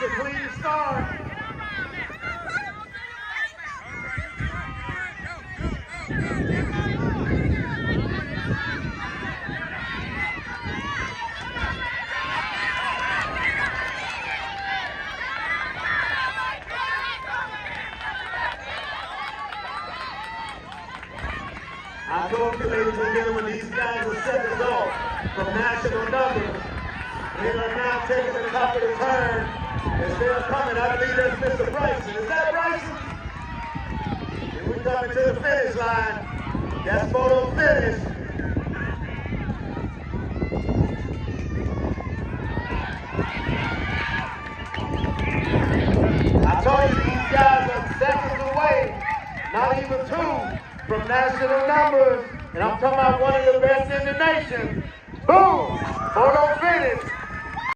a clean start. I told you, ladies and gentlemen, these guys are seconds off from national numbers. They are now taking the top of the turn. As they're coming, I believe that's Mr. Bryson. Is that Bryson? And we're coming to the finish line. That's photo finish. I told you these guys are seconds away, not even two, from national numbers. And I'm talking about one of the best in the nation. Boom! Photo finish.